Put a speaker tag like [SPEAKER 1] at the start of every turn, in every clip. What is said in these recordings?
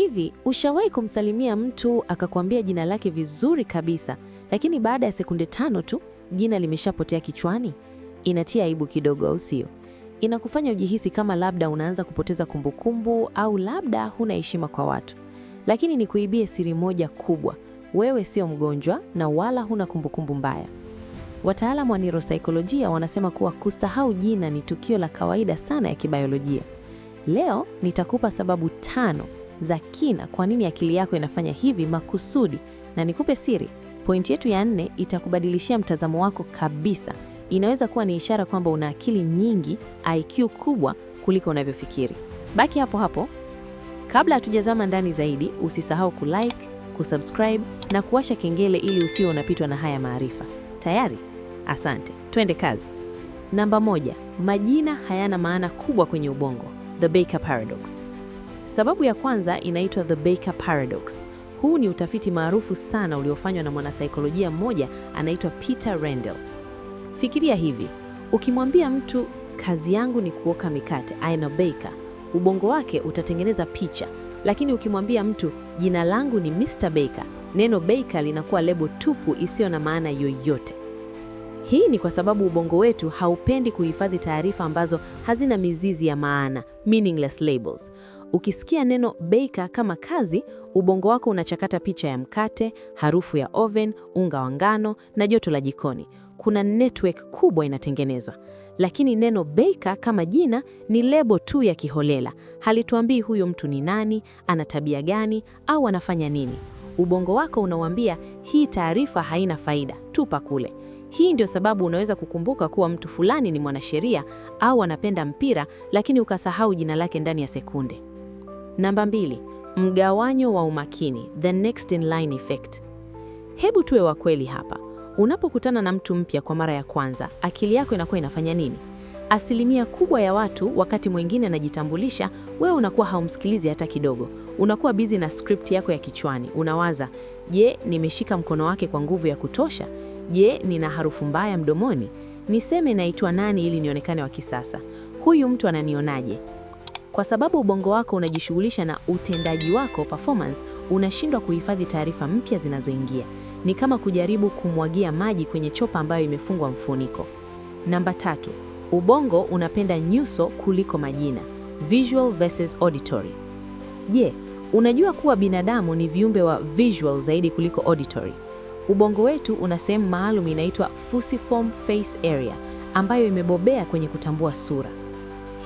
[SPEAKER 1] Hivi, ushawahi kumsalimia mtu akakwambia jina lake vizuri kabisa, lakini baada ya sekunde 5 tu jina limeshapotea kichwani? Inatia aibu kidogo, au sio? Inakufanya ujihisi kama labda unaanza kupoteza kumbukumbu au labda huna heshima kwa watu. Lakini nikuibie siri moja kubwa: wewe sio mgonjwa na wala huna kumbukumbu mbaya. Wataalamu wa neurosaikolojia wanasema kuwa kusahau jina ni tukio la kawaida sana ya kibiolojia. Leo nitakupa sababu 5 za kina kwa nini akili yako inafanya hivi makusudi, na nikupe siri. Pointi yetu ya 4 itakubadilishia mtazamo wako kabisa. Inaweza kuwa ni ishara kwamba una akili nyingi, IQ kubwa kuliko unavyofikiri. Baki hapo hapo. Kabla hatujazama ndani zaidi, usisahau kulike, kusubscribe na kuwasha kengele ili usiwe unapitwa na haya maarifa. Tayari? Asante. Twende kazi. Namba 1, majina hayana maana kubwa kwenye ubongo. The Baker Paradox. Sababu ya kwanza inaitwa The Baker Paradox. Huu ni utafiti maarufu sana uliofanywa na mwanasaikolojia mmoja anaitwa Peter Rendell. Fikiria hivi, ukimwambia mtu kazi yangu ni kuoka mikate, Aina Baker, ubongo wake utatengeneza picha. Lakini ukimwambia mtu jina langu ni Mr. Baker, neno Baker linakuwa lebo tupu isiyo na maana yoyote. Hii ni kwa sababu ubongo wetu haupendi kuhifadhi taarifa ambazo hazina mizizi ya maana, meaningless labels. Ukisikia neno baker kama kazi, ubongo wako unachakata picha ya mkate, harufu ya oven, unga wa ngano na joto la jikoni. Kuna network kubwa inatengenezwa. Lakini neno baker kama jina ni lebo tu ya kiholela. Halituambii huyo mtu ni nani, ana tabia gani au anafanya nini. Ubongo wako unauambia hii taarifa haina faida, tupa kule. Hii ndio sababu unaweza kukumbuka kuwa mtu fulani ni mwanasheria au anapenda mpira, lakini ukasahau jina lake ndani ya sekunde. Namba 2, mgawanyo wa umakini, the next in line effect. Hebu tuwe wa kweli hapa. Unapokutana na mtu mpya kwa mara ya kwanza, akili yako inakuwa inafanya nini? Asilimia kubwa ya watu, wakati mwingine anajitambulisha, wewe unakuwa haumsikilizi hata kidogo. Unakuwa busy na script yako ya kichwani. Unawaza, je, nimeshika mkono wake kwa nguvu ya kutosha? Je, nina harufu mbaya mdomoni? Niseme naitwa nani ili nionekane wa kisasa? Huyu mtu ananionaje? Kwa sababu ubongo wako unajishughulisha na utendaji wako, performance, unashindwa kuhifadhi taarifa mpya zinazoingia. Ni kama kujaribu kumwagia maji kwenye chopa ambayo imefungwa mfuniko. Namba 3, ubongo unapenda nyuso kuliko majina, visual versus auditory. Je, unajua kuwa binadamu ni viumbe wa visual zaidi kuliko auditory? Ubongo wetu una sehemu maalum inaitwa fusiform face area ambayo imebobea kwenye kutambua sura.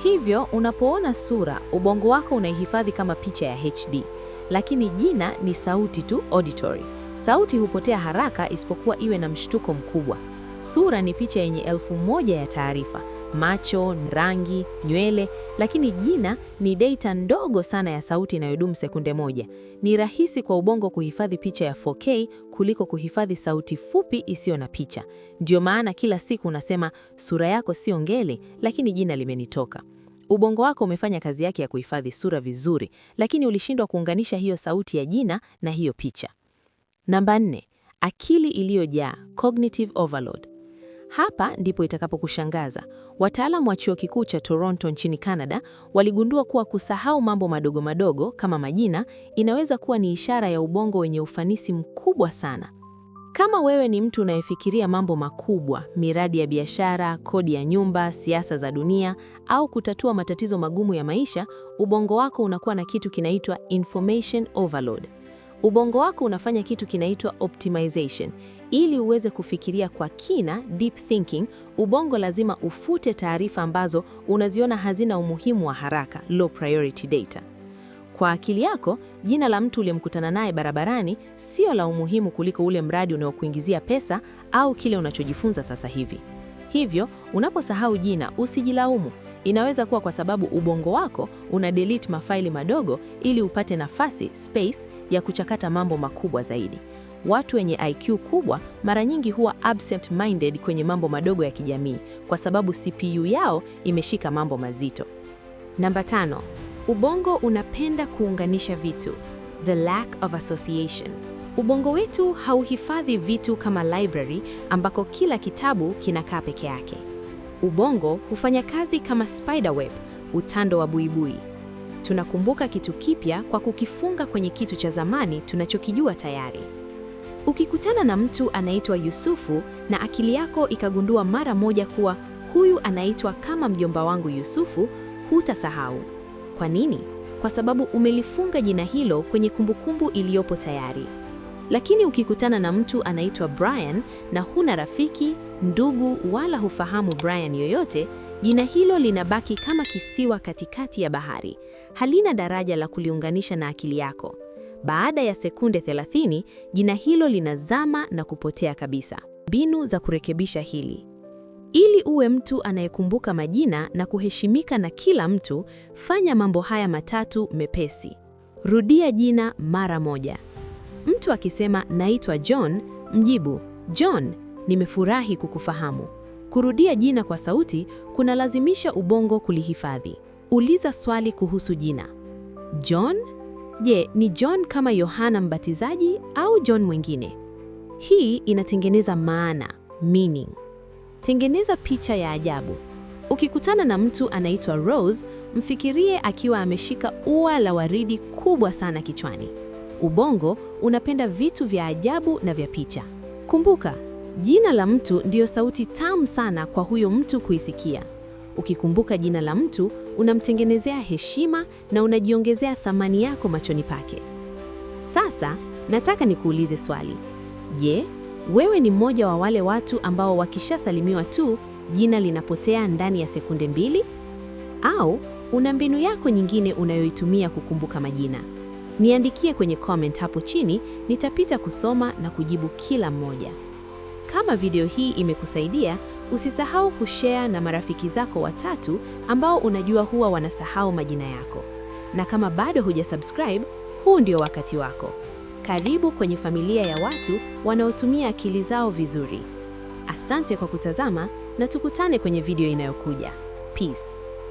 [SPEAKER 1] Hivyo unapoona sura, ubongo wako unaihifadhi kama picha ya HD, lakini jina ni sauti tu, auditory. Sauti hupotea haraka isipokuwa iwe na mshtuko mkubwa. Sura ni picha yenye 1000 ya taarifa, macho, rangi, nywele, lakini jina ni data ndogo sana ya sauti inayodumu sekunde 1. Ni rahisi kwa ubongo kuhifadhi picha ya 4K kuliko kuhifadhi sauti fupi isiyo na picha. Ndio maana kila siku unasema sura yako sio ngeli, lakini jina limenitoka. Ubongo wako umefanya kazi yake ya kuhifadhi sura vizuri, lakini ulishindwa kuunganisha hiyo sauti ya jina na hiyo picha. Namba 4, akili iliyojaa, cognitive overload. Hapa ndipo itakapokushangaza. Wataalamu wa chuo kikuu cha Toronto nchini Canada waligundua kuwa kusahau mambo madogo madogo kama majina inaweza kuwa ni ishara ya ubongo wenye ufanisi mkubwa sana. Kama wewe ni mtu unayefikiria mambo makubwa, miradi ya biashara, kodi ya nyumba, siasa za dunia au kutatua matatizo magumu ya maisha, ubongo wako unakuwa na kitu kinaitwa information overload. Ubongo wako unafanya kitu kinaitwa optimization. Ili uweze kufikiria kwa kina, deep thinking, ubongo lazima ufute taarifa ambazo unaziona hazina umuhimu wa haraka, low priority data. Kwa akili yako, jina la mtu uliyemkutana naye barabarani sio la umuhimu kuliko ule mradi unaokuingizia pesa au kile unachojifunza sasa hivi. Hivyo, unaposahau jina usijilaumu. Inaweza kuwa kwa sababu ubongo wako una delete mafaili madogo ili upate nafasi, space, ya kuchakata mambo makubwa zaidi. Watu wenye IQ kubwa mara nyingi huwa absent-minded kwenye mambo madogo ya kijamii kwa sababu CPU yao imeshika mambo mazito. Namba 5, ubongo unapenda kuunganisha vitu, the lack of association. Ubongo wetu hauhifadhi vitu kama library ambako kila kitabu kinakaa peke yake. Ubongo hufanya kazi kama spiderweb, utando wa buibui.
[SPEAKER 2] tunakumbuka kitu kipya kwa kukifunga kwenye kitu cha zamani tunachokijua tayari. Ukikutana na mtu anaitwa Yusufu na akili yako ikagundua mara moja kuwa huyu anaitwa kama mjomba wangu Yusufu, hutasahau. Kwa nini? Kwa sababu umelifunga jina hilo kwenye kumbukumbu iliyopo tayari. Lakini ukikutana na mtu anaitwa Brian na huna rafiki, ndugu wala hufahamu Brian yoyote, jina hilo linabaki kama kisiwa katikati ya bahari. Halina daraja la kuliunganisha na akili yako. Baada ya sekunde 30, jina hilo linazama na kupotea kabisa. Mbinu za kurekebisha hili. Ili uwe mtu anayekumbuka majina na kuheshimika na kila mtu, fanya mambo haya matatu mepesi. Rudia jina mara moja. Mtu akisema naitwa John, mjibu, John, nimefurahi kukufahamu. Kurudia jina kwa sauti kunalazimisha ubongo kulihifadhi. Uliza swali kuhusu jina. John? Je, ni John kama Yohana Mbatizaji au John mwingine? Hii inatengeneza maana, meaning. Tengeneza picha ya ajabu. Ukikutana na mtu anaitwa Rose, mfikirie akiwa ameshika ua la waridi kubwa sana kichwani. Ubongo unapenda vitu vya ajabu na vya picha. Kumbuka, jina la mtu ndiyo sauti tamu sana kwa huyo mtu kuisikia. Ukikumbuka jina la mtu, unamtengenezea heshima na unajiongezea thamani yako machoni pake. Sasa, nataka nikuulize swali. Je, wewe ni mmoja wa wale watu ambao wakishasalimiwa tu, jina linapotea ndani ya sekunde 2? Au, una mbinu yako nyingine unayoitumia kukumbuka majina? Niandikie kwenye comment hapo chini, nitapita kusoma na kujibu kila mmoja. Kama video hii imekusaidia, usisahau kushare na marafiki zako watatu ambao unajua huwa wanasahau majina yako. Na kama bado hujasubscribe, huu ndio wakati wako. Karibu kwenye familia ya watu wanaotumia akili zao vizuri. Asante kwa kutazama na tukutane kwenye video inayokuja. Peace.